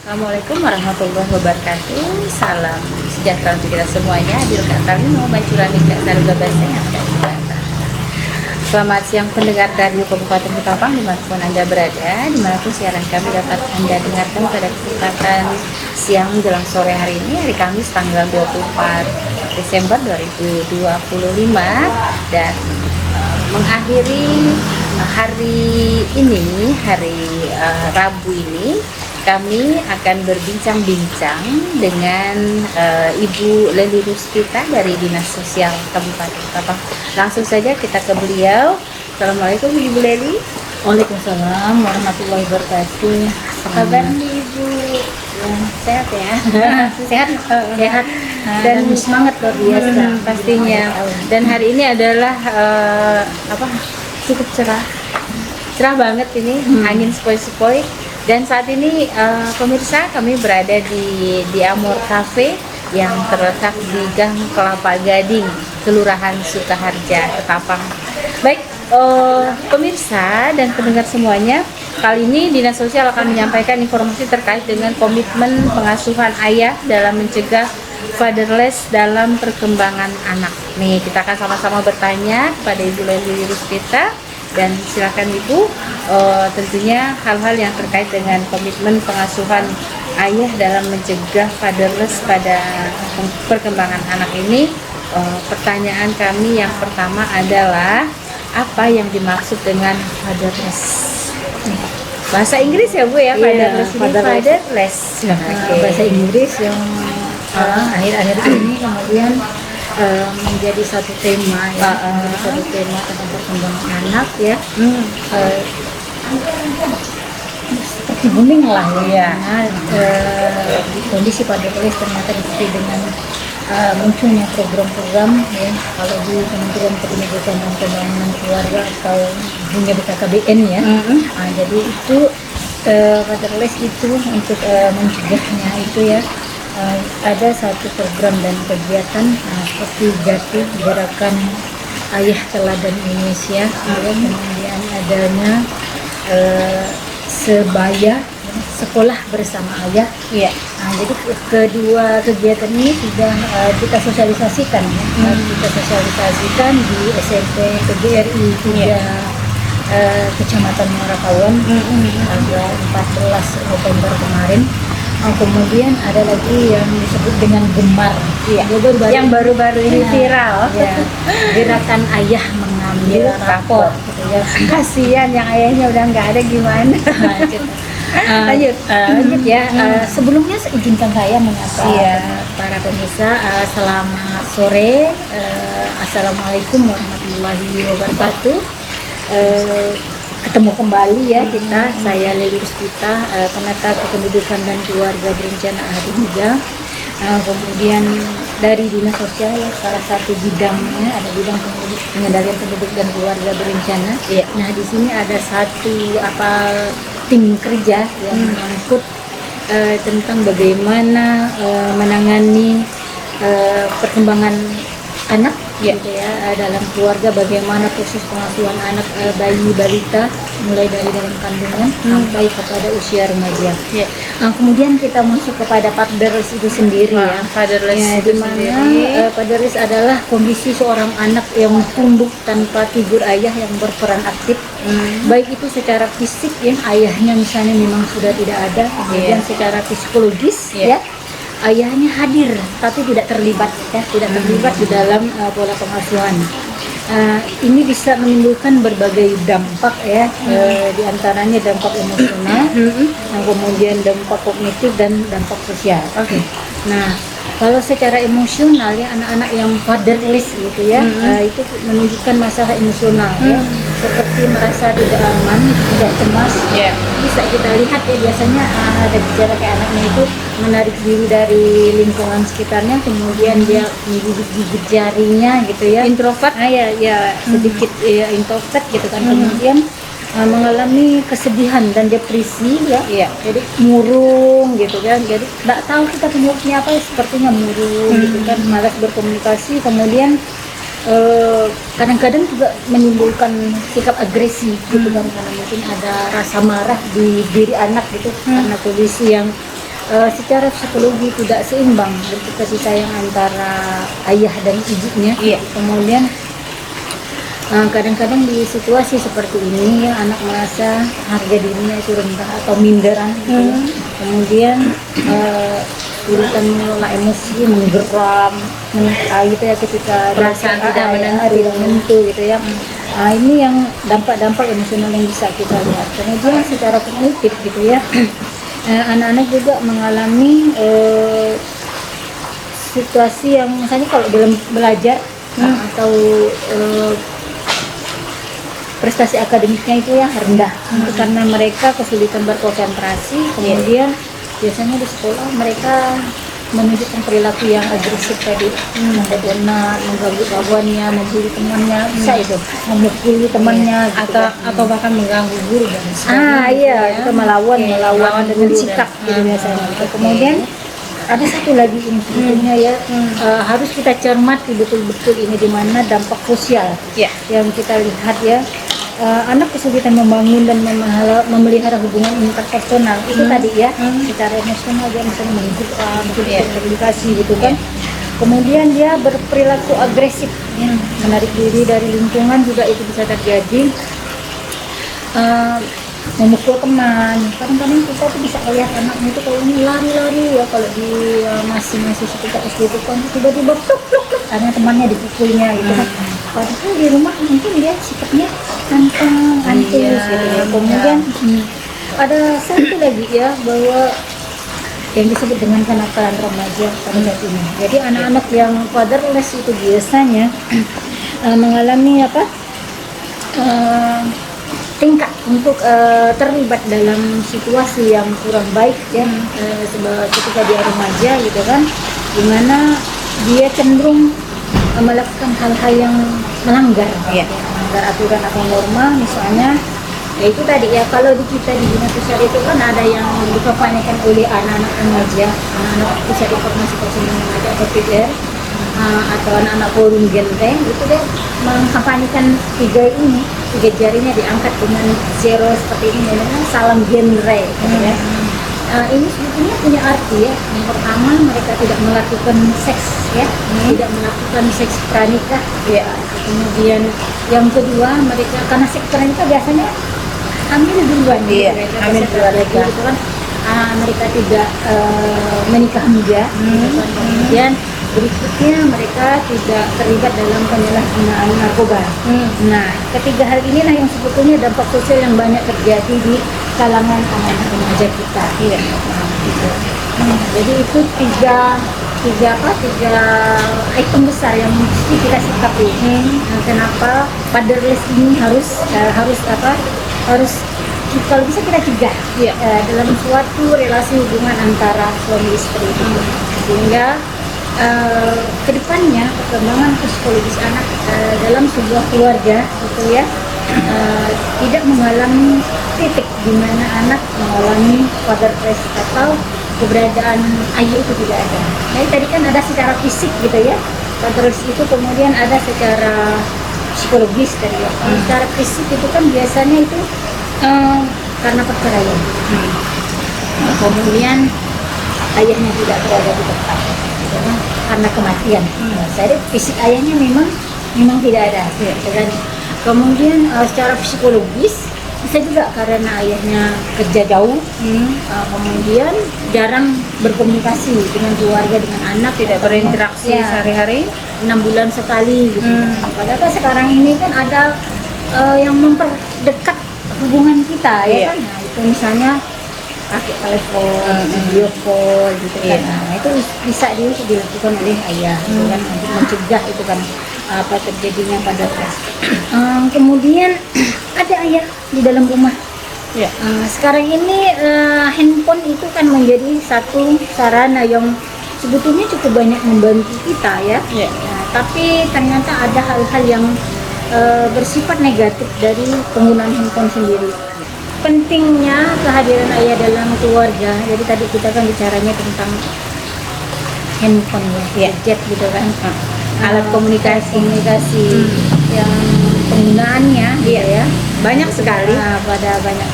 Assalamualaikum warahmatullahi wabarakatuh. Salam sejahtera untuk kita semuanya. Adil Katalino, Bacurani Kak Saruga Baseng. Selamat siang pendengar radio Kabupaten Ketapang dimanapun Anda berada, dimanapun siaran kami dapat Anda dengarkan pada kesempatan siang menjelang sore hari ini, hari Kamis tanggal 24 Desember 2025, dan mengakhiri hari ini, hari Rabu ini, kami akan berbincang-bincang dengan Ibu Leli Ruspita dari Dinas Sosial Kabupaten Ketapang. Langsung saja kita ke beliau. Assalamualaikum Ibu Leli. Waalaikumsalam warahmatullahi wabarakatuh. Apa kabar nih Ibu? Sehat ya? Sehat, Sehat dan semangat luar biasa pastinya. Dan hari ini adalah cukup cerah banget ini, angin sepoi-sepoi. Dan saat ini pemirsa, kami berada di Amor Cafe yang terletak di Gang Kelapa Gading, Kelurahan Sukaharja, Ketapang. Baik, pemirsa dan pendengar semuanya, kali ini Dinas Sosial akan menyampaikan informasi terkait dengan komitmen pengasuhan ayah dalam mencegah fatherless dalam perkembangan anak. Nih, kita akan sama-sama bertanya kepada Ibu Leli Ruspita. Dan silakan Ibu, tentunya hal-hal yang terkait dengan komitmen pengasuhan ayah dalam mencegah fatherless pada perkembangan anak ini. Pertanyaan kami yang pertama adalah, apa yang dimaksud dengan fatherless? Bahasa Inggris ya Bu ya, fatherless ini, fatherless. Bahasa Inggris yang akhir-akhir ini kemudian menjadi satu tema menjadi satu tema tentang perkembangan anak ya. Seperti booming lah ya. Kondisi fatherless ternyata diikuti dengan munculnya program-program ya, kalau di Kementerian Pendidikan dan Pembangunan Keluarga atau punya BKKBN ya. Jadi itu fatherless itu untuk mencegahnya itu ya. Ada satu program dan kegiatan seperti Jati Gerakan Ayah Teladan Indonesia, kemudian adanya Sebaya Sekolah Bersama Ayah. Jadi kedua kegiatan ini sudah kita sosialisasikan ya. Kita sosialisasikan di SMP PGRI 3 Kecamatan Muara Kawan tanggal 14 November kemarin. Kemudian ada lagi yang disebut dengan Gemar, yang baru-baru ini viral, Gerakan Ayah Mengambil Rapor. Kasihan yang ayahnya udah nggak ada, gimana? Lanjut ya. Sebelumnya izinkan saya menyapa para pemirsa. Selamat sore. Assalamualaikum warahmatullahi wabarakatuh. Ketemu kembali ya kita, saya Leli Ruspita, penata kependudukan dan keluarga berencana hari muda. Kemudian dari Dinas Sosial ya, salah satu bidangnya ada bidang pengendalian penduduk dan keluarga berencana. Nah di sini ada satu tim kerja yang mengangkut tentang bagaimana menangani perkembangan anak gitu ya, dalam keluarga, bagaimana proses pengasuhan anak bayi balita mulai dari dalam kandungan sampai kepada usia remaja. Kemudian kita masuk kepada fatherless itu sendiri ya. Fatherless di mana fatherless adalah kondisi seorang anak yang tumbuh tanpa figur ayah yang berperan aktif, baik itu secara fisik ya, ayahnya misalnya memang sudah tidak ada, kemudian secara psikologis ya, ayahnya hadir tapi tidak terlibat ya, tidak terlibat di dalam pola pengasuhan. Ini bisa menimbulkan berbagai dampak ya, diantaranya dampak emosional, kemudian dampak kognitif dan dampak sosial. Nah, kalau secara emosional ya, anak-anak yang fatherless gitu ya, itu menunjukkan masalah emosional ya, seperti merasa tidak aman, tidak cemas. Bisa kita lihat ya, biasanya ada gejala kayak anaknya itu menarik diri dari lingkungan sekitarnya, kemudian dia menggigit jarinya gitu ya, introvert, sedikit ya, introvert gitu kan, kemudian mengalami kesedihan dan depresi ya, jadi murung gitu kan, jadi nggak tahu kita penyebabnya apa, sepertinya murung gitu kan, malas berkomunikasi, kemudian kadang-kadang juga menimbulkan sikap agresi gitu kan, karena mungkin ada rasa marah di diri anak gitu, karena kondisi yang secara psikologi tidak seimbang bentuk kasih sayang antara ayah dan ibunya. Iya. Kemudian kadang-kadang di situasi seperti ini ya anak merasa harga dirinya itu rendah atau minderan gitu ya. Kemudian kesulitan mengelola emosi, menggeram, gitu ya ketika Perasaan tidak menentu gitu ya. Ini yang dampak-dampak emosional yang bisa kita lihat. Kemudian secara kognitif gitu ya, anak-anak juga mengalami situasi yang misalnya kalau dalam belajar atau prestasi akademiknya itu yang rendah itu karena mereka kesulitan berkonsentrasi. Kemudian biasanya di sekolah mereka menunjukkan perilaku yang agresif tadi, membentak, mengganggu kawannya, membuli temannya, bisa itu memukuli temannya gitu atau bahkan mengganggu guru dan iya, kita melawan dengan sikap gitu biasanya. Kemudian ada satu lagi ini sebetulnya ya, harus kita cermati betul-betul ini di mana dampak sosial yang kita lihat ya. Anak kesulitan membangun dan memelihara hubungan interpersonal itu tadi ya, secara emosional dia misalnya menggugah, berkomunikasi gitu kan. Kemudian dia berperilaku agresif, menarik diri dari lingkungan juga itu bisa terjadi. Memukul teman, kadang-kadang kita tuh bisa lihat anaknya itu kalau ini lari-lari ya, kalau di masih sekitar SD itu kan tiba-tiba pluk karena temannya dipukulnya gitu kan. Padahal di rumah mungkin dia sikapnya anteng, antus gitu ya. Kemudian ada satu lagi ya, bahwa yang disebut dengan kenakalan remaja pada saat ini. Jadi anak-anak yang fatherless itu biasanya mengalami tingkat untuk terlibat dalam situasi yang kurang baik ya, ketika dia remaja gitu kan, dimana dia cenderung melakukan hal-hal yang melanggar aturan atau norma. Misalnya ya itu tadi ya, kalau di kita di Bina Pusat itu kan ada yang dikampanyekan oleh anak-anak remaja, anak-anak Pusat Informasi Perlindungan Remaja atau PR, atau anak-anak forum genteng itu deh mengkampanyekan tiga jarinya diangkat dengan zero seperti ini, dengan salam genre gitu ya. Ini sebetulnya punya arti ya. Yang pertama, mereka tidak melakukan seks ya, tidak melakukan seks pranikah ya. Kemudian yang kedua, mereka karena seks pranikah biasanya hamil duluan hamil duluan gitu kan. Mereka tidak menikah muda gitu kan. Kemudian berikutnya mereka tidak terlibat dalam penyalahgunaan narkoba. Nah, ketiga hal inilah yang sebetulnya dampak sosial yang banyak terjadi di kalangan anak-anak remaja kita. Gitu. Jadi itu tiga item besar yang mesti kita sikapi. Kenapa fatherless ini harus kalau bisa kita cegah dalam suatu relasi hubungan antara suami istri itu, sehingga kedepannya perkembangan psikologis anak dalam sebuah keluarga gitu ya, tidak mengalami titik di mana anak mengalami fatherless atau keberadaan ayah itu tidak ada. Jadi tadi kan ada secara fisik gitu ya, fatherless itu, kemudian ada secara psikologis tadi ya. Secara fisik itu kan biasanya itu karena perceraian, kemudian ayahnya tidak berada di tempat karena kematian. Jadi fisik ayahnya memang tidak ada. Dan kemudian secara psikologis bisa juga karena ayahnya kerja jauh, kemudian jarang berkomunikasi dengan keluarga, dengan anak, tidak berinteraksi sehari-hari, 6 bulan sekali gitu. Padahal sekarang ini kan ada yang memperdekat hubungan kita ya kan. Nah, itu misalnya pakai telepon, video call gitu kan. Nah, itu bisa dilakukan oleh ayah gitu kan, untuk mencegah itu kan terjadinya pada kemudian ada ayah di dalam rumah. Sekarang ini handphone itu kan menjadi satu sarana yang sebetulnya cukup banyak membantu kita ya. Nah, tapi ternyata ada hal-hal yang bersifat negatif dari penggunaan handphone sendiri. Pentingnya kehadiran ayah dalam keluarga. Jadi tadi kita kan bicaranya tentang handphone gadget gitu kan, alat komunikasi yang penggunaannya ya banyak sekali, pada banyak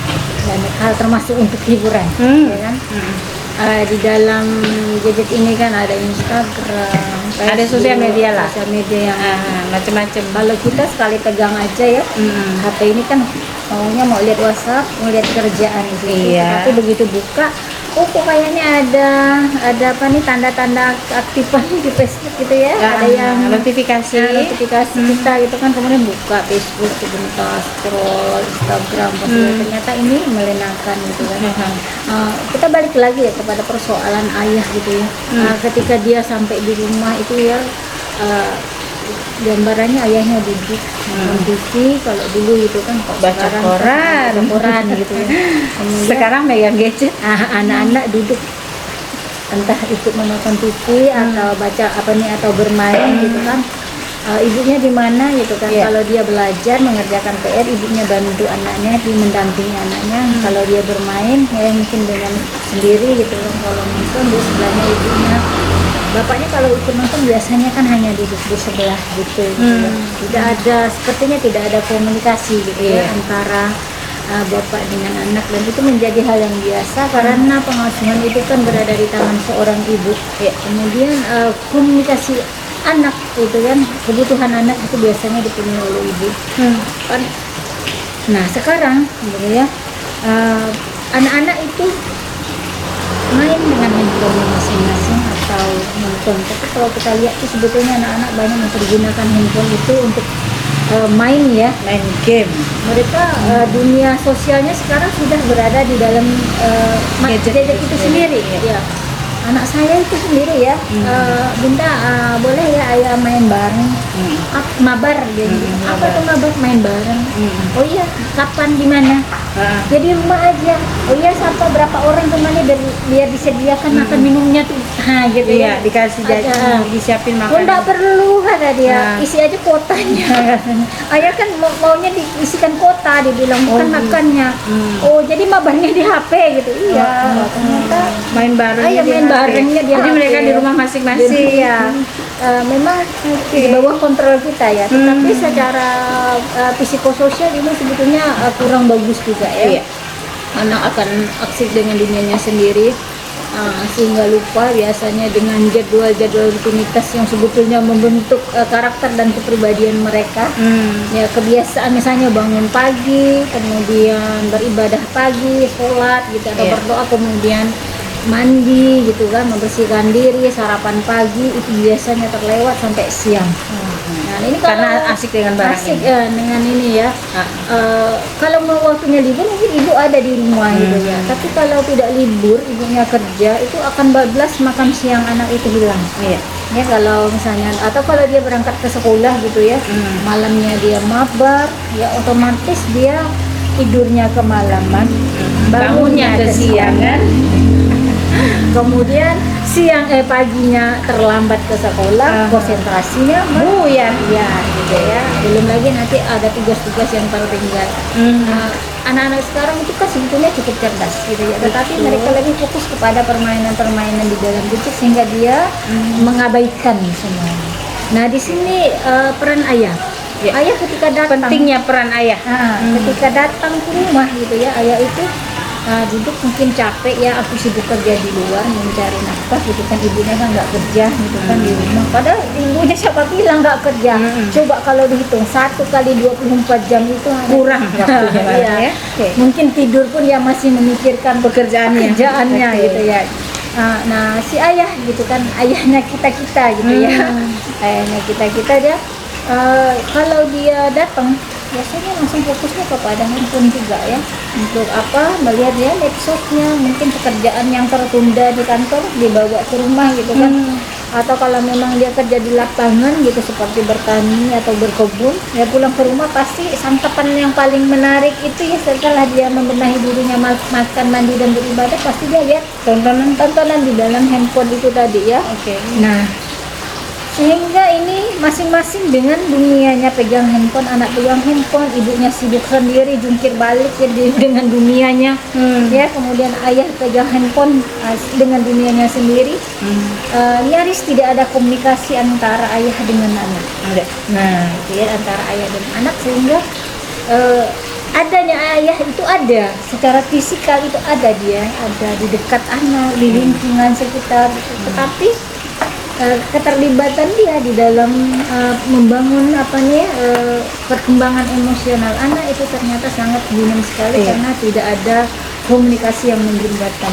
hal termasuk untuk hiburan ya kan. Di dalam gadget ini kan ada Instagram, Ada Facebook, sosial media lah. sosial media yang Macam-macam. kalau kita sekali pegang aja ya, HP ini kan maunya mau lihat WhatsApp, mau lihat kerjaan gitu. Iya. Tapi begitu buka, kok kayaknya ada apa nih tanda-tanda keaktifan di Facebook gitu ya. Ada yang notifikasi. notifikasi kita gitu kan, kemudian buka Facebook sebentar, scroll Instagram, ternyata ini melenakan gitu kan. Kita balik lagi ya kepada persoalan ayah gitu ya. Ketika dia sampai di rumah itu ya, gambarannya ayahnya duduk nonton TV, kalau dulu gitu kan Baca sekarang koran. baca koran gitu ya. Kemudian Sekarang megang gadget. anak-anak duduk entah ikut menonton TV atau baca apa nih atau bermain gitu kan. Ibunya di mana gitu kan. Iya. Kalau dia belajar mengerjakan PR, ibunya bantu anaknya, dia mendampingi anaknya. Kalau dia bermain ya mungkin dengan sendiri gitu kan. Kalau nonton di sebelahnya ibunya. Bapaknya kalau ikut nonton biasanya kan hanya duduk di sebelah gitu, ya. Tidak ada, sepertinya tidak ada komunikasi gitu ya antara bapak dengan anak, dan itu menjadi hal yang biasa karena pengasuhan itu kan berada di tangan seorang ibu. Kemudian komunikasi anak itu kan, kebutuhan anak itu biasanya dipenuhi oleh ibu. Kan. Nah sekarang gitu ya, anak-anak itu main dengan handphone masing-masing atau nonton. Tapi kalau kita lihat tuh sebetulnya anak-anak banyak mempergunakan handphone itu untuk main ya, Main game. mereka dunia sosialnya sekarang sudah berada di dalam gadget itu sendiri. Ya. Anak saya itu sendiri ya, Bunda boleh ya ayah main bareng, mabar dia bilang. Apa tuh mabar? Main bareng. Oh iya, kapan, di mana? Ya di rumah aja. Oh iya, siapa berapa orang temannya biar disediakan makan minumnya tuh. Gitu ya. Dikasih jajan, disiapin Oh makanan. enggak perlu kata dia, isi aja kuotanya. Ayah kan maunya diisikan kuota, dibilang bukan makannya. Oh jadi mabarnya di HP gitu. Iya, ternyata Main bareng. main barengnya di Jadi HP. mereka di rumah masing-masing. Iya. Memang di bawah kontrol kita ya, tetapi secara psikososial ini sebetulnya kurang bagus juga ya. Anak akan aksif dengan dunianya sendiri, sehingga lupa biasanya dengan jadwal-jadwal rutinitas yang sebetulnya membentuk karakter dan kepribadian mereka. Ya kebiasaan misalnya bangun pagi, kemudian beribadah pagi, sholat gitu, atau berdoa, kemudian mandi gitu kan, membersihkan diri, sarapan pagi, itu biasanya terlewat sampai siang. Nah ini Karena asik dengan barang asik ini. dengan ini ya. Kalau mau waktunya libur mungkin ibu ada di rumah gitu ya. Tapi kalau tidak libur, ibunya kerja, itu akan bablas makan siang anak itu hilang. Ya kalau misalnya, atau kalau dia berangkat ke sekolah gitu ya, malamnya dia mabar, ya otomatis dia tidurnya kemalaman, Bangunnya kesiangan. kemudian paginya terlambat ke sekolah, konsentrasinya Buyar. ya gitu ya. Belum lagi nanti ada tugas-tugas yang tertinggal. Anak-anak sekarang itu kan sebetulnya cukup cerdas gitu ya, tetapi mereka lebih fokus kepada permainan-permainan di dalam gadget sehingga dia mengabaikan semuanya. Nah di sini peran ayah. Ayah ketika datang, Pentingnya peran ayah. ketika datang ke rumah gitu ya, ayah itu duduk mungkin capek ya, aku sibuk kerja di luar mencari nafkah gitu kan, ibunya kan nggak kerja gitu kan di rumah, padahal ibunya siapa bilang nggak kerja. Coba kalau dihitung 1 kali 24 jam itu Kurang waktunya banget Iya. ya. Mungkin tidur pun ya masih memikirkan pekerjaannya Betul. gitu ya. Nah si ayah gitu kan, ayahnya kita gitu ya, ayahnya kita dia kalau dia datang biasanya langsung fokusnya kepada handphone juga ya, untuk apa, melihat ya medsosnya, mungkin pekerjaan yang tertunda di kantor dibawa ke rumah gitu kan. Atau kalau memang dia kerja di lapangan gitu seperti bertani atau berkebun, ya pulang ke rumah pasti santapan yang paling menarik itu ya setelah dia membenahi dirinya, makan, mandi dan beribadah, pasti dia lihat tontonan di dalam handphone itu tadi ya. Nah sehingga ini masing-masing dengan dunianya, pegang handphone, anak pegang handphone, ibunya sibuk sendiri jungkir balik ya dengan dunianya, ya kemudian ayah pegang handphone dengan dunianya sendiri. Nyaris tidak ada komunikasi antara ayah dengan anak. Nah itu ya, antara ayah dan anak, sehingga adanya ayah itu ada, secara fisikal itu ada, dia ada di dekat anak, di lingkungan sekitar, tetapi keterlibatan dia di dalam membangun perkembangan emosional anak itu ternyata sangat minim sekali karena tidak ada komunikasi yang menjembatkan.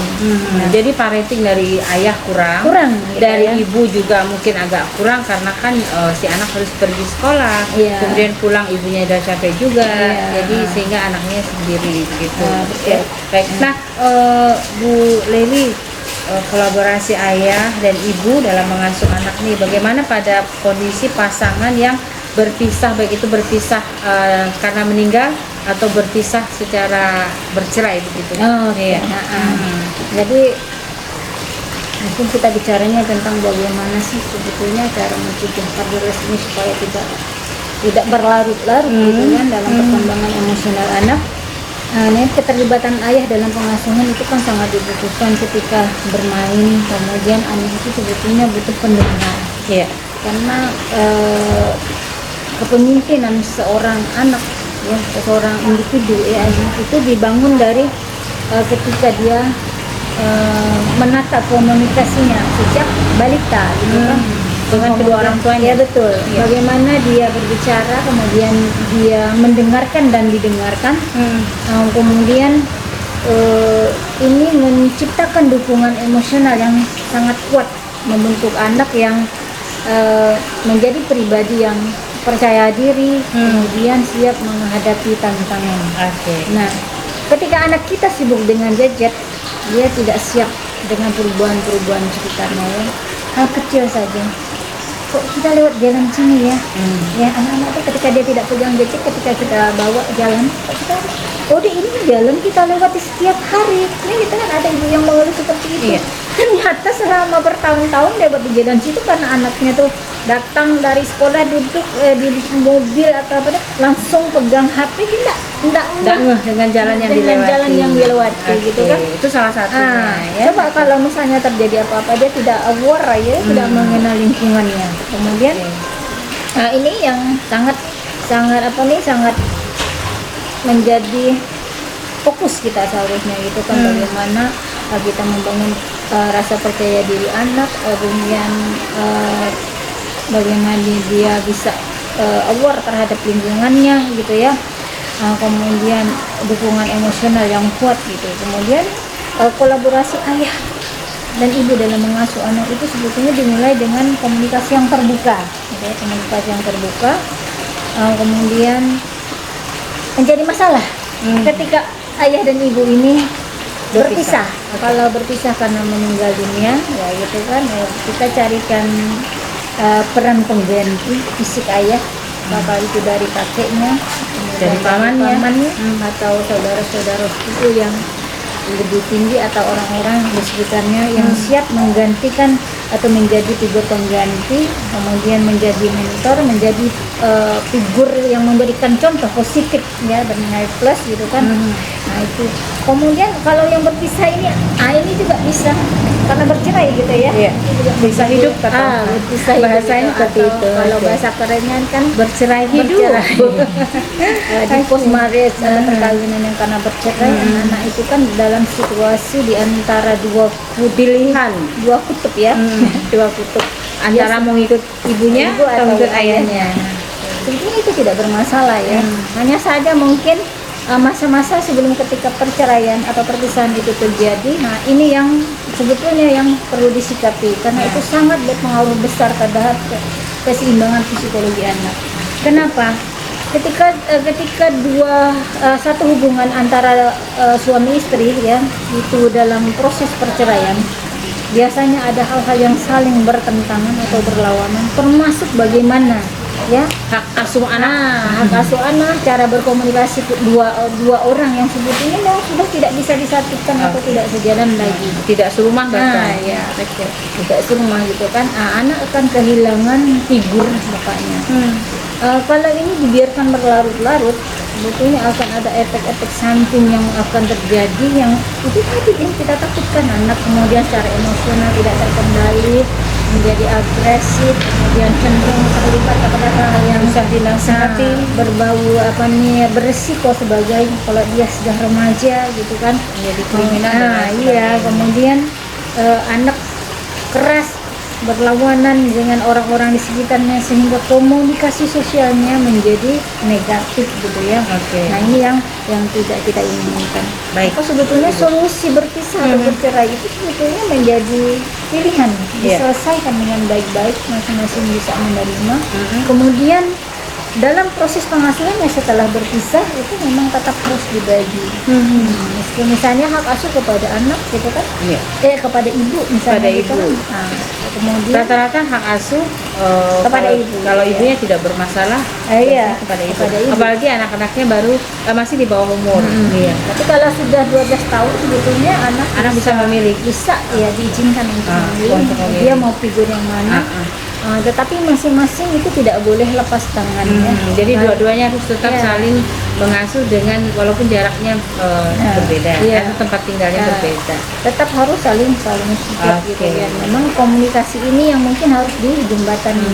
Jadi parenting dari ayah kurang gitu dari ya. ibu juga mungkin agak kurang karena kan si anak harus pergi sekolah, Iya. kemudian pulang ibunya udah capek juga, Iya. jadi sehingga anaknya sendiri gitu. Betul. Baik. Nah, Bu Leli, kolaborasi ayah dan ibu dalam mengasuh anak nih, bagaimana pada kondisi pasangan yang berpisah, baik itu berpisah karena meninggal atau berpisah secara bercerai begitu? Iya. Jadi mungkin kita bicaranya tentang bagaimana sih sebetulnya cara mencegah kardus ini supaya tidak berlarut-larut gitu kan dalam perkembangan emosional anak. Ini keterlibatan ayah dalam pengasuhan itu kan sangat dibutuhkan ketika bermain, kemudian anak itu sebetulnya butuh pendengar. Iya. Karena kepemimpinan seorang anak, ya, seorang individu ya, itu dibangun dari ketika dia menata komunikasinya sejak balita gitu kan, dengan kedua orang tuanya. ya betul. Iya. Bagaimana dia berbicara, kemudian dia mendengarkan dan didengarkan. Kemudian ini menciptakan dukungan emosional yang sangat kuat, membentuk anak yang menjadi pribadi yang percaya diri, kemudian siap menghadapi tantangan. Nah, ketika anak kita sibuk dengan gadget, dia tidak siap dengan perubahan-perubahan sekitarnya ya. Hal kecil saja. Kok kita lewat jalan sini ya? Ya, anak-anak itu ketika dia tidak pegang gadget, ketika kita bawa jalan, kok kita ini jalan kita lewati setiap hari. Ini kita kan ada ibu yang mengeluh seperti itu. Iya. Ternyata selama bertahun-tahun lewat di jalan situ karena anaknya tuh datang dari sekolah duduk di mobil atau apa langsung pegang HP, dia enggak Dengan jalan yang dengan dilewati. jalan yang dilewati gitu kan. Itu salah satunya ya. Coba kalau misalnya terjadi apa-apa dia tidak aware ya, tidak mengenal lingkungannya. Kemudian ini yang sangat menjadi fokus kita seharusnya gitu kan, bagaimana kita membangun rasa percaya diri anak, kemudian bagaimana dia bisa aware terhadap lingkungannya gitu ya. Kemudian dukungan emosional yang kuat gitu. Kemudian kolaborasi ayah dan ibu dalam mengasuh anak itu sebetulnya dimulai dengan komunikasi yang terbuka, gitu ya, komunikasi yang terbuka. Kemudian menjadi masalah ketika ayah dan ibu ini berpisah. Kalau berpisah karena meninggal dunia, ya gitu kan, ya, kita carikan peran pengganti fisik ayah, bapak itu dari kakeknya, Dari pamannya. atau saudara-saudara sepupu yang lebih tinggi atau orang-orang di sekitarnya yang siap menggantikan atau menjadi figur pengganti, kemudian menjadi mentor, menjadi figur yang memberikan contoh positif ya dan nilai plus gitu kan. Nah itu. Kemudian kalau yang berpisah ini juga bisa karena bercerai gitu ya. Iya. Itu juga Bisa hidup kata berpisah hidup bahasanya gitu. seperti Atau itu. Kalau bahasa kerennya kan Bercerai hidup. di post marriage atau perkawinan yang karena bercerai, anak itu kan dalam situasi di antara dua Pilihan kutub ya, dua kutub antara mau ikut ibunya ibu atau ikut ayahnya. Sebetulnya itu tidak bermasalah ya, hanya saja mungkin masa-masa sebelum ketika perceraian atau perpisahan itu terjadi, nah ini yang sebetulnya yang perlu disikapi karena itu sangat berpengaruh besar terhadap keseimbangan psikologi anak. Kenapa? Ketika satu hubungan antara suami istri ya itu dalam proses perceraian, biasanya ada hal-hal yang saling bertentangan atau berlawanan, termasuk bagaimana ya Hak asuh anak. hak asuh anak, cara berkomunikasi dua orang yang sebetulnya memang sudah tidak bisa disatukan atau tidak sejalan lagi. Tidak serumah bahkan. Ya, tidak serumah gitu kan. Anak akan kehilangan figur bapaknya. Kalau ini dibiarkan berlarut-larut, sebetulnya akan ada efek-efek samping yang akan terjadi yang itu tadi yang kita takutkan, anak kemudian secara emosional tidak terkendali, menjadi agresif, kemudian cenderung terlibat kepada hal yang Susah dinasihati. berbau beresiko sebagai kalau dia sudah remaja gitu kan. Menjadi kriminal dan lain Iya, sebagainya. kemudian anak keras berlawanan dengan orang-orang di sekitarnya sehingga komunikasi sosialnya menjadi negatif gitu ya. Oke. Nah ini yang tidak kita inginkan. Baik. Maka sebetulnya solusi berpisah atau bercerai itu sebetulnya menjadi pilihan, diselesaikan dengan baik-baik, masing-masing bisa menerima. Kemudian dalam proses pengasuhannya setelah berpisah itu memang tetap harus dibagi. Meski misalnya hak asuh kepada anak gitu kan, Iya. kepada ibu misalnya Kepada gitu ibu. kan. Nah, kemudian Rata-rata hak asuh Kepada kalau, ibu, kalau iya. ibunya tidak bermasalah iya, biasanya kepada ibu. kepada ibu. Apalagi anak-anaknya baru masih di bawah umur. Iya. Tapi kalau sudah 12 tahun sebetulnya anak Bisa memilih. bisa ya diizinkan untuk memilih untuk memilih. dia mau figur yang mana. Tetapi masing-masing itu tidak boleh lepas tangannya. Jadi Baik. dua-duanya harus tetap Iya. saling mengasuh dengan walaupun jaraknya berbeda, Iya. atau tempat tinggalnya berbeda. Tetap harus saling support gitu Oke. ya. Memang komunikasi ini yang mungkin harus dijembatani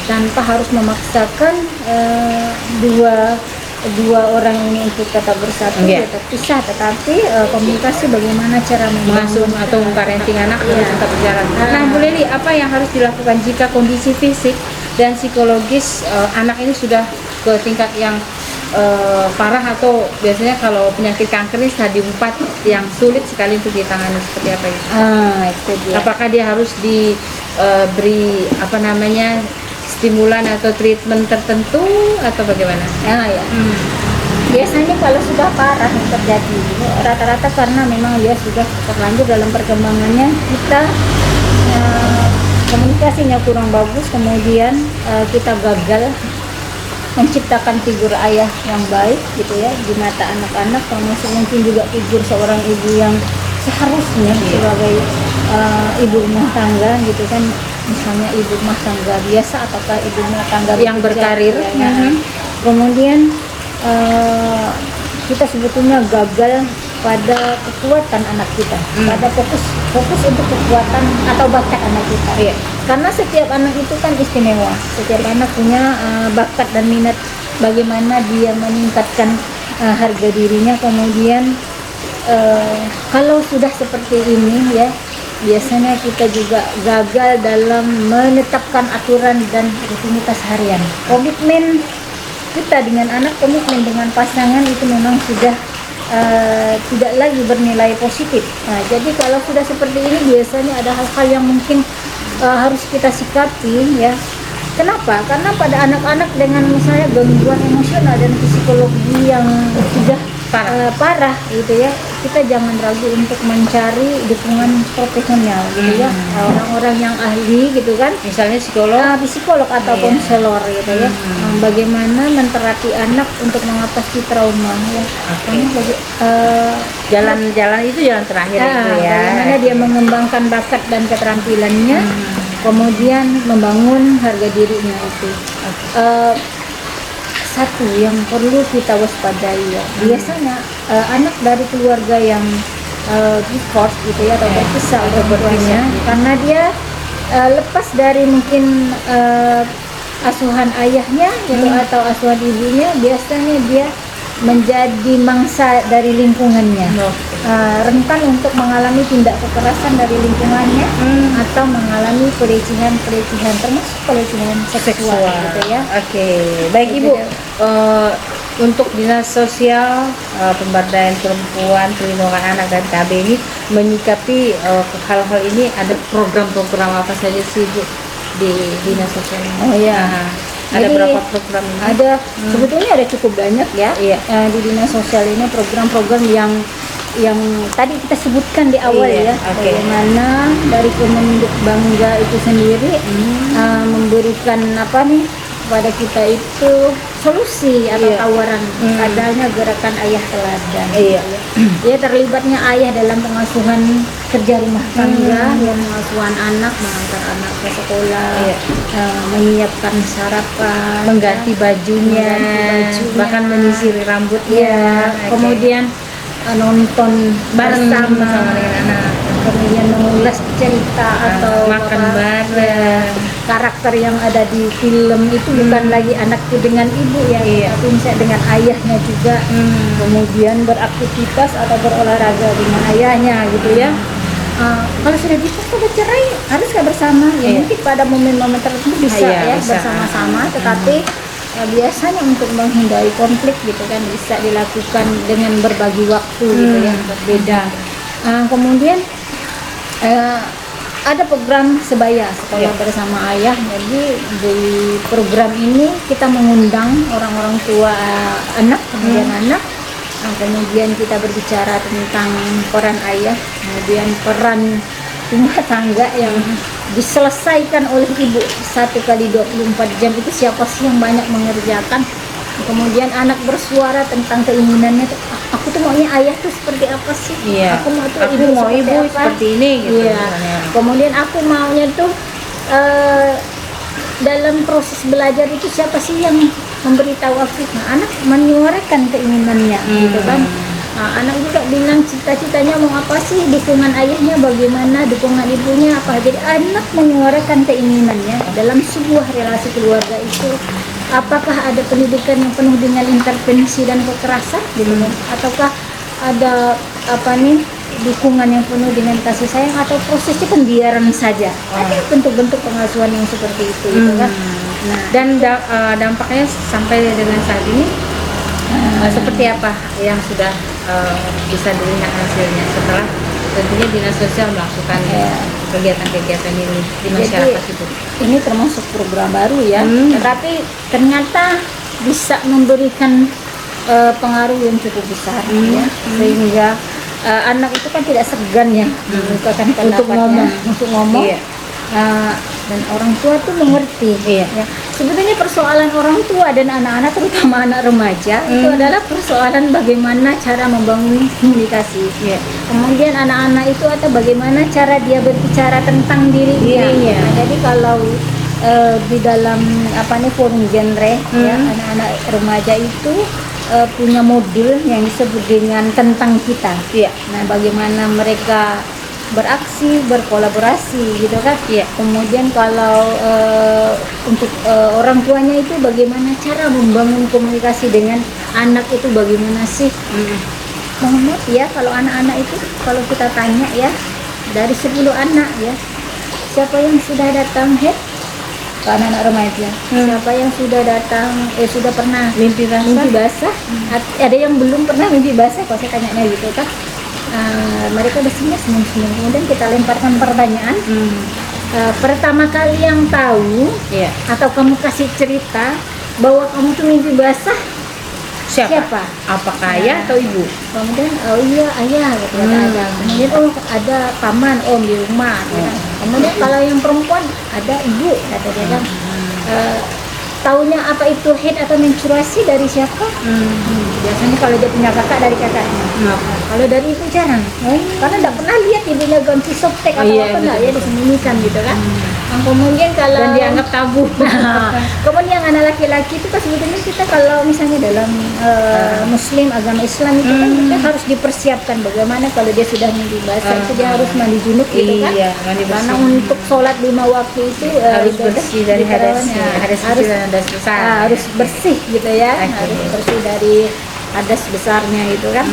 tanpa harus memaksakan dua orang ini untuk tetap bersatu, Iya. tetap pisah, tetapi komunikasi bagaimana cara Mengasuh membangun atau parenting anak harus Iya. tetap berjalan. Nah, Bu Leli, apa yang harus dilakukan jika kondisi fisik dan psikologis anak ini sudah ke tingkat yang parah, atau biasanya kalau penyakit kanker ini stadium 4 yang sulit sekali untuk ditangani, seperti apa itu? itu dia. Apakah dia harus diberi stimulan atau treatment tertentu atau bagaimana? Ya. Biasanya kalau sudah parah terjadi rata-rata karena memang dia sudah terlanjur dalam perkembangannya, kita komunikasinya kurang bagus, kemudian kita gagal menciptakan figur ayah yang baik gitu ya di mata anak-anak, termasuk mungkin juga figur seorang ibu yang seharusnya sebagai ibu rumah tangga gitu kan, misalnya ibu rumah tangga biasa ataukah ibu rumah tangga Yang bekerja, berkarir. ya. Kemudian kita sebetulnya gagal pada kekuatan anak kita, pada fokus untuk kekuatan atau bakat anak kita. Iya. Karena setiap anak itu kan istimewa, setiap anak punya bakat dan minat bagaimana dia meningkatkan harga dirinya. Kemudian kalau sudah seperti ini ya, biasanya kita juga gagal dalam menetapkan aturan dan rutinitas harian. Komitmen kita dengan anak, komitmen dengan pasangan itu memang sudah tidak lagi bernilai positif. Nah, jadi kalau sudah seperti ini biasanya ada hal-hal yang mungkin harus kita sikapi ya. Kenapa? Karena pada anak-anak dengan misalnya gangguan emosional dan psikologi yang sudah parah gitu ya, kita jangan ragu untuk mencari dukungan profesional gitu ya, orang-orang yang ahli gitu kan, Misalnya psikolog atau konselor gitu ya. Bagaimana menterapi anak untuk mengatasi trauma ya. jalan itu jalan terakhir itu ya. Bagaimana dia mengembangkan bakat dan keterampilannya, kemudian membangun harga dirinya itu. Satu yang perlu kita waspadai ya, biasanya anak dari keluarga yang divorce gitu ya, atau berpisah orang tuanya, karena dia lepas dari mungkin asuhan ayahnya gitu, atau asuhan ibunya, biasanya dia menjadi mangsa dari lingkungannya, rentan untuk mengalami tindak kekerasan dari lingkungannya, atau mengalami pelecehan termasuk pelecehan seksual gitu ya. Oke, baik Ibu. Untuk Dinas Sosial Pemberdayaan Perempuan, Perlindungan Anak dan KB ini menyikapi hal-hal ini, ada program-program apa saja sih Bu di Dinas Sosial ini? Oh ya. Ada Jadi, berapa program ini? Ada sebetulnya ada cukup banyak ya. Iya. Di Dinas Sosial ini program-program yang tadi kita sebutkan di awal Iya, ya. oke. Bagaimana dari Kemenduk Bangga itu sendiri memberikan kepada kita itu solusi atau tawaran adanya gerakan ayah teladan. Iya. Ya, terlibatnya ayah dalam pengasuhan kerja rumah tangga, yang pengasuhan anak, mengantar anak ke sekolah, menyiapkan sarapan, Mengganti bajunya, bahkan menyisir rambutnya. ya, kemudian nonton bareng bersama sama dengan anak. kemudian mengulas cerita atau makan bareng. karakter yang ada di film itu bukan lagi anak itu dengan ibu ya, Iya. tapi misalnya dengan ayahnya juga, kemudian beraktivitas atau berolahraga dengan ayahnya gitu ya. Kalau sudah gitu sudah cerai harus nggak bersama ya, Iya. mungkin pada momen-momen tertentu bisa Iya, ya bisa. bersama-sama, tetapi biasanya untuk menghindari konflik gitu kan bisa dilakukan dengan berbagi waktu gitu yang berbeda. Kemudian ada program sebaya sekolah bersama ayah. Jadi di program ini kita mengundang orang-orang tua anak, kemudian anak. Kemudian kita berbicara tentang peran ayah, kemudian peran rumah tangga yang diselesaikan oleh ibu 1 kali 24 jam itu siapa sih yang banyak mengerjakan. Kemudian anak bersuara tentang keinginannya tuh, aku tuh maunya ayah tuh seperti apa sih, Iya. aku mau tuh Aku ibu mau seperti ibu apa? seperti ini gitu. Iya. misalnya. Kemudian aku maunya tuh dalam proses belajar itu siapa sih yang memberitahu aku? Nah, anak menyuarakan keinginannya gitu kan. Nah, anak juga bilang cita-citanya mau apa sih, dukungan ayahnya bagaimana, dukungan ibunya apa. Jadi anak menyuarakan keinginannya dalam sebuah relasi keluarga itu. Apakah ada pendidikan yang penuh dengan intervensi dan kekerasan gitu kan? Ataukah ada dukungan yang penuh dengan kasih sayang, atau prosesnya pembiaran saja? Ada bentuk-bentuk pengasuhan yang seperti itu gitu kan. Nah, Dan dampaknya sampai dengan saat ini seperti apa yang sudah bisa dilihat hasilnya setelah tentunya dinas sosial melakukan kegiatan-kegiatan ini di masyarakat itu. ini termasuk program baru ya, tetapi ternyata bisa memberikan pengaruh yang cukup besar ya, sehingga anak itu kan tidak segan ya mengungkapkan pendapatnya untuk ngomong. Iya. Dan orang tua tuh mengerti. Iya. Ya. Sebetulnya persoalan orang tua dan anak-anak, terutama anak remaja, itu adalah persoalan bagaimana cara membangun komunikasi. Iya. Kemudian anak-anak itu atau bagaimana cara dia berbicara tentang dirinya. Dirinya. Nah, jadi kalau di dalam forum genre ya, anak-anak remaja itu punya modul yang disebut dengan tentang kita. Iya. Nah, bagaimana mereka beraksi, berkolaborasi gitu kan. Iya. Kemudian kalau untuk orang tuanya itu bagaimana cara membangun komunikasi dengan anak itu, bagaimana sih. Mohon maaf ya, kalau anak-anak itu kalau kita tanya ya, dari 10 anak ya, siapa yang sudah datang head ke anak-anak remaja, siapa yang sudah datang sudah pernah Mimpi basah, ada yang belum pernah mimpi basah, kalau saya tanya gitu kan. Mereka udah senyum-senyum. Kemudian kita lemparkan pertanyaan. Pertama kali yang tahu Iya. atau kamu kasih cerita bahwa kamu tuh mimpi basah siapa? Apakah ayah atau ibu? Kemudian oh iya ayah gitu kata ayah. Kemudian oh ada paman, om di rumah gitu kan. Kemudian kalau yang perempuan ada ibu kata dia kan. Taunya apa itu head atau menstruasi dari siapa? Biasanya kalau dia punya kakak dari kakaknya. Kalau dari ibu jarang, karena tidak pernah lihat ibunya ganti softtek atau Iya, apa, enggak betul. ya, disembunyikan gitu kan. Nah, kemudian kalau Dan dianggap tabu. kemudian yang anak laki-laki itu kan sebetulnya kita kalau misalnya dalam Muslim, agama Islam itu kan kita harus dipersiapkan bagaimana kalau dia sudah mimpi basah itu dia harus mandi junub gitu kan. Iya, mandi bersih. Karena untuk sholat 5 waktu itu Harus ibadah bersih dari di hadas karawanya. hadas kecil dan hadas besar. Harus bersih gitu ya, Oke. harus bersih dari hadas besarnya itu kan.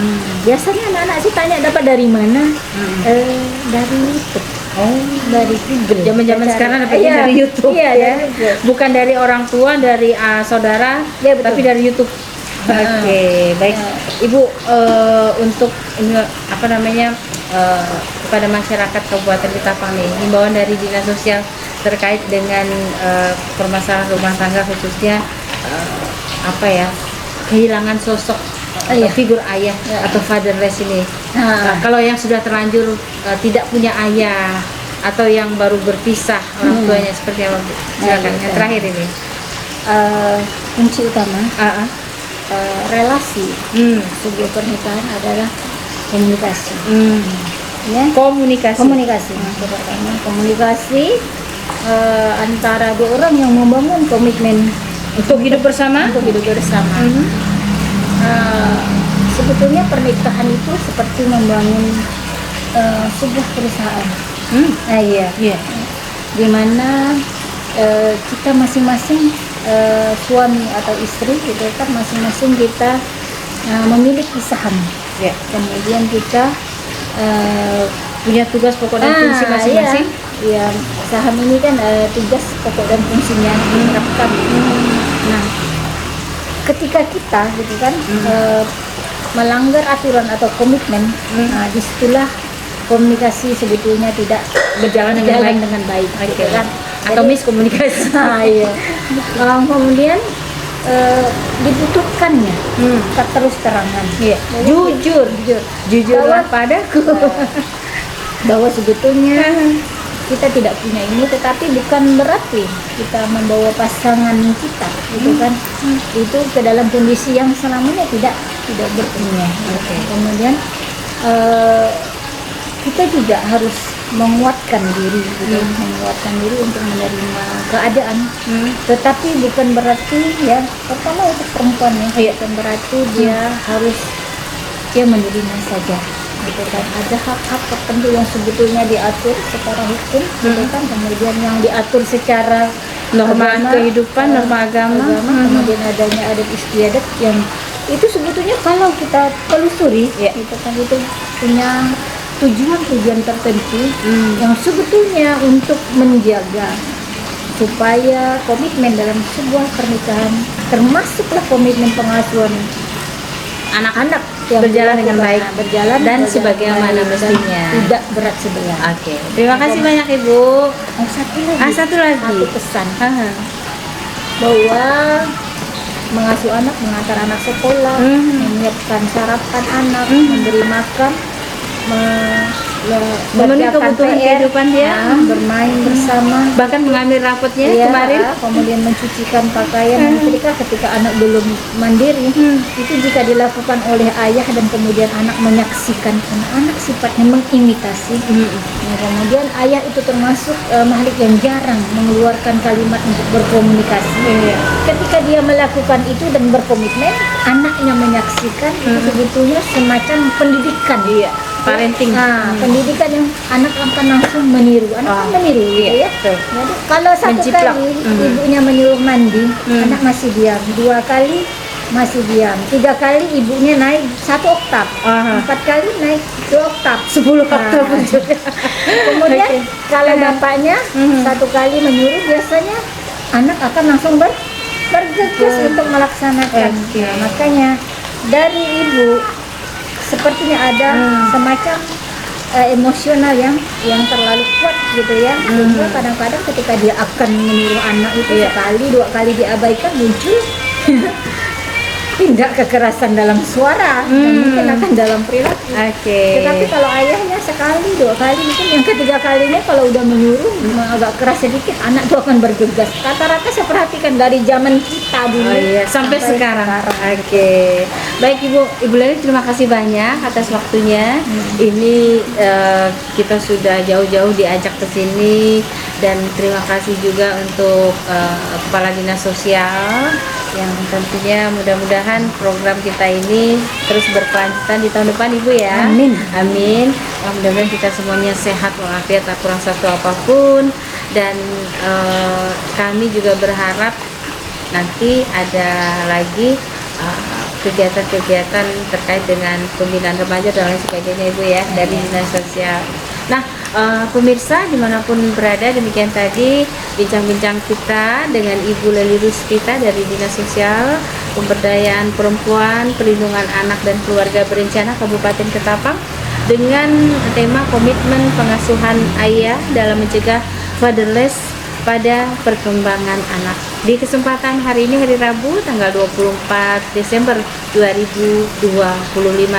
Biasanya anak-anak sih tanya dapat dari mana? Dari YouTube. Dari Google. Zaman-zaman Cari. sekarang dapatnya Iya, dari YouTube iya, ya. dari Google. Bukan dari orang tua, dari saudara, Iya, betul. tapi dari YouTube. Oke, baik. Ibu untuk ini kepada masyarakat Kabupaten Ketapang nih, himbauan dari Dinas Sosial terkait dengan permasalahan rumah tangga khususnya kehilangan sosok atau figur ayah atau fatherless ini. Kalau yang sudah terlanjur tidak punya ayah atau yang baru berpisah orang tuanya seperti apa? Bu? Silakan yang terakhir ini. Kunci utama relasi sebuah pernikahan adalah komunikasi. Ya. Komunikasi. Yang pertama komunikasi antara dua orang yang membangun komitmen Untuk hidup bersama? untuk hidup bersama. Sebetulnya pernikahan itu seperti membangun sebuah perusahaan. Iya. Iya. Di mana kita masing-masing suami atau istri gitu kan, masing-masing kita memiliki saham. Iya. Kemudian kita Punya tugas pokok dan fungsi masing-masing. Iya, saham ini kan tugas pokok dan fungsinya diterapkan. Nah, ketika kita gitu kan melanggar aturan atau komitmen, nah disitulah komunikasi sebetulnya tidak Berjalan dengan baik. gitu kan. Atau miskomunikasi. Iya. Kemudian dibutuhkannya terus terangan. Iya. Jujurlah padaku. Bahwa sebetulnya kita tidak punya ini, tetapi bukan berarti kita membawa pasangan kita gitu kan itu ke dalam kondisi yang selamanya tidak berpunya. Kemudian kita juga harus menguatkan diri gitu, menguatkan diri untuk menerima keadaan. Tetapi bukan berarti ya, pertama untuk perempuan ya, bukan berarti dia harus menerima saja gitu kan. Ada hak-hak tertentu yang sebetulnya diatur secara hukum gitu kan, kemudian yang diatur secara Norma agama, kehidupan, norma agama. kemudian adanya adat istiadat yang itu sebetulnya kalau kita telusuri gitu kan, itu punya tujuan tertentu yang sebetulnya untuk menjaga supaya komitmen dalam sebuah pernikahan, termasuklah komitmen pengasuhan anak-anak yang Berjalan dengan baik dan sebagaimana baik, dan mestinya. tidak berat sebelah. Oke. Terima kasih banyak Ibu. Satu lagi, satu pesan bahwa mengasuh anak, mengantar anak sekolah, menyiapkan sarapan anak, memberi makan, memenuhi kebutuhan kehidupan dia, bermain bersama, bahkan mengambil rapotnya kemarin, kemudian mencucikan pakaian ketika anak belum mandiri, itu jika dilakukan oleh ayah dan kemudian anak menyaksikan, anak sifatnya mengimitasi. Kemudian ayah itu termasuk makhluk yang jarang mengeluarkan kalimat untuk berkomunikasi. Ketika dia melakukan itu dan berkomitmen, anaknya menyaksikan, itu sebetulnya semacam pendidikan. Parenting. Pendidikan yang anak akan langsung meniru. Anak kan meniru gitu ya. Jadi kalau satu Menjiplak. kali ibunya menyuruh mandi, anak masih diam. 2 kali masih diam. 3 kali ibunya naik 1 oktav. 4 kali naik 2 oktav. 10 oktav juga. Kemudian kalau bapaknya 1 kali menyuruh, biasanya anak akan langsung bergegas untuk melaksanakan. Nah, makanya dari ibu sepertinya ada semacam emosional yang terlalu kuat gitu ya, sehingga kadang-kadang ketika dia akan meniru anak itu sekali 2 kali diabaikan, muncul tindak kekerasan dalam suara dan mungkin akan dalam perilaku. Tetapi kalau ayahnya sekali 2 kali, mungkin yang ketiga kalinya kalau udah menyuruh agak keras sedikit, anak tuh akan bergegas. Rata-rata saya perhatikan dari zaman kita dulu sampai sekarang. Baik Ibu Leli, terima kasih banyak atas waktunya. Ini kita sudah jauh-jauh diajak ke sini, dan terima kasih juga untuk Kepala Dinas Sosial yang tentunya mudah-mudahan program kita ini terus berkelanjutan di tahun depan Ibu ya. Amin. Mudah-mudahan kita semuanya sehat walafiat, tak kurang satu apapun, dan kami juga berharap nanti ada lagi kegiatan-kegiatan terkait dengan pembinaan remaja dan lain sebagainya Ibu ya, dari Dinas Sosial. Nah, pemirsa dimanapun berada, demikian tadi bincang-bincang kita dengan Ibu Leli Ruspita dari Dinas Sosial Pemberdayaan Perempuan, Perlindungan Anak dan Keluarga Berencana Kabupaten Ketapang dengan tema komitmen pengasuhan ayah dalam mencegah fatherless pada perkembangan anak. Di kesempatan hari ini, hari Rabu tanggal 24 Desember 2025.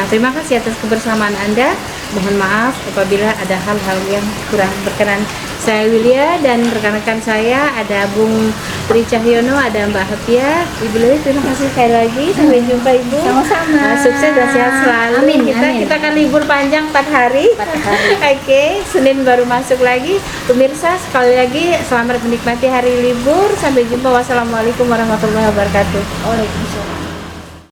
Terima kasih atas kebersamaan Anda. Mohon maaf apabila ada hal-hal yang kurang berkenan. Saya Wilia dan rekan-rekan saya, ada Bung Tri Cahyono, ada Mbak Hafia. Ibu Leli, terima kasih sekali lagi. Sampai jumpa Ibu. Sama-sama. Sukses dan sehat selalu. Amin. Kita akan libur panjang 4 hari. Senin baru masuk lagi. Pemirsa, sekali lagi selamat menikmati hari libur. Sampai jumpa. Wassalamualaikum warahmatullahi wabarakatuh. Waalaikumsalam.